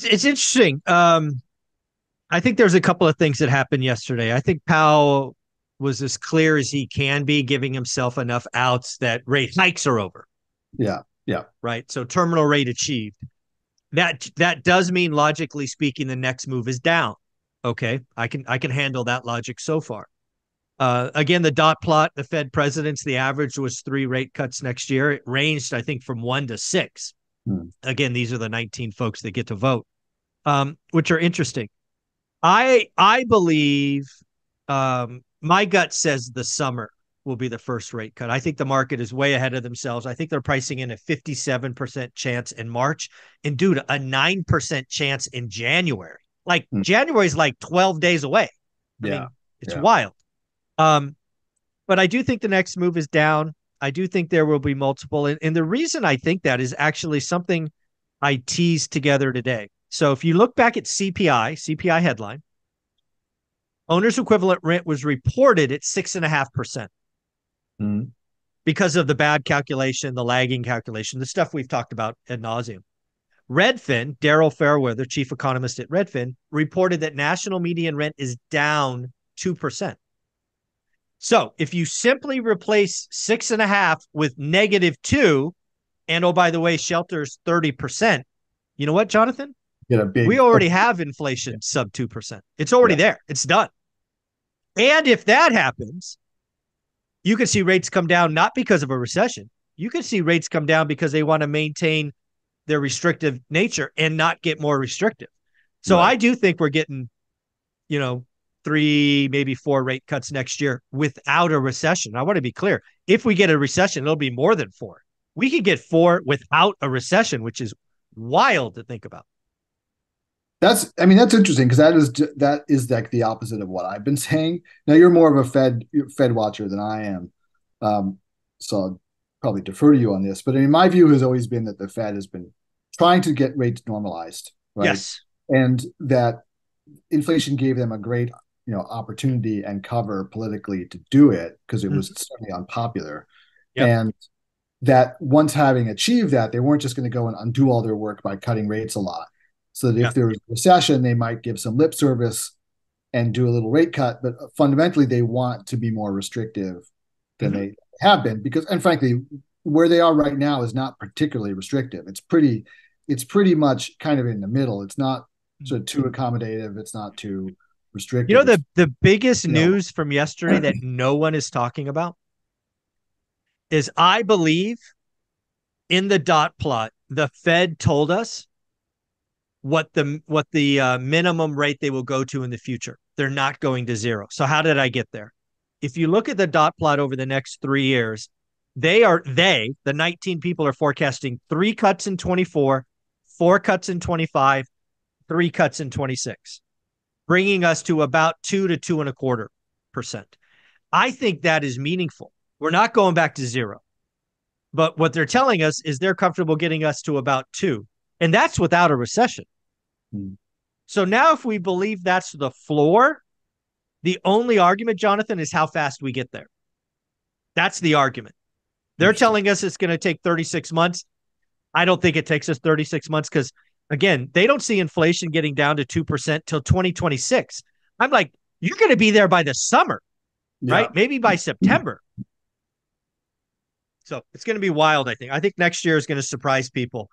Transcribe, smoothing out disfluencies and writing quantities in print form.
It's interesting. I think there's a couple of things that happened yesterday. I think Powell was as clear as he can be, giving himself enough outs that rate hikes are over, Yeah, yeah, right? So terminal rate achieved. That does mean, logically speaking, the next move is down. Okay, I can handle that logic so far. Again, the dot plot, the Fed presidents, the average was 3 rate cuts next year. It ranged, I think, from 1 to 6. mm, Again, these are the 19 folks that get to vote, which are interesting. I believe my gut says the summer will be the first rate cut. I think the market is way ahead of themselves. I think they're pricing in a 57% chance in March and dude, a 9% chance in January. Like mm, January is like 12 days away. I yeah, mean, it's yeah. wild. Um, but I do think the next move is down. I do think there will be multiple. And the reason I think that is actually something I teased together today. So if you look back at CPI headline, owner's equivalent rent was reported at 6.5% Mm, because of the bad calculation, the lagging calculation, the stuff we've talked about ad nauseum. Redfin, Daryl Fairweather, chief economist at Redfin, reported that national median rent is down 2%. So if you simply replace 6.5 with -2, and oh, by the way, shelters 30%, you know what, Jonathan? get a We big, already have inflation sub 2%. It's already yeah. there. It's done. And if that happens, you could see rates come down not because of a recession. You could see rates come down because they want to maintain their restrictive nature and not get more restrictive. So Right. I do think we're getting, you know, 3, maybe 4 rate cuts next year without a recession. I want to be clear. If we get a recession, it'll be more than 4. We could get 4 without a recession, which is wild to think about. I mean, that's interesting because that is like the opposite of what I've been saying. Now you're more of a Fed watcher than I am, um, so I'll probably defer to you on this. But I mean, my view has always been that the Fed has been trying to get rates normalized, right? Yes. And that inflation gave them a great, opportunity and cover politically to do it because it was Mm-hmm. certainly unpopular. Yep. And that once having achieved that, they weren't just going to go and undo all their work by cutting rates a lot. So that Yeah. if there was a recession, they might give some lip service and do a little rate cut. But fundamentally, they want to be more restrictive than Mm-hmm. they have been because, and frankly, where they are right now is not particularly restrictive. It's pretty much kind of in the middle. It's not sort of too accommodative. It's not too You know, restrictive. It's the biggest you know, news from yesterday that no one is talking about is, I believe, in the dot plot, the Fed told us what the minimum rate they will go to in the future. They're not going to zero. So how did I get there? If you look at the dot plot over the next 3 years, the 19 people are forecasting 3 cuts in 24, 4 cuts in 25, 3 cuts in 26, bringing us to about 2 to 2.25%. I think that is meaningful. We're not going back to zero, but what they're telling us is they're comfortable getting us to about 2, and that's without a recession. So now, if we believe that's the floor, the only argument, Jonathan, is how fast we get there. That's the argument. They're interesting. telling us it's going to take 36 months. I don't think it takes us 36 months because, again, they don't see inflation getting down to 2% till 2026. I'm like, you're going to be there by the summer, right? Yeah. Maybe by September. So it's going to be wild, I think. I think next year is going to surprise people.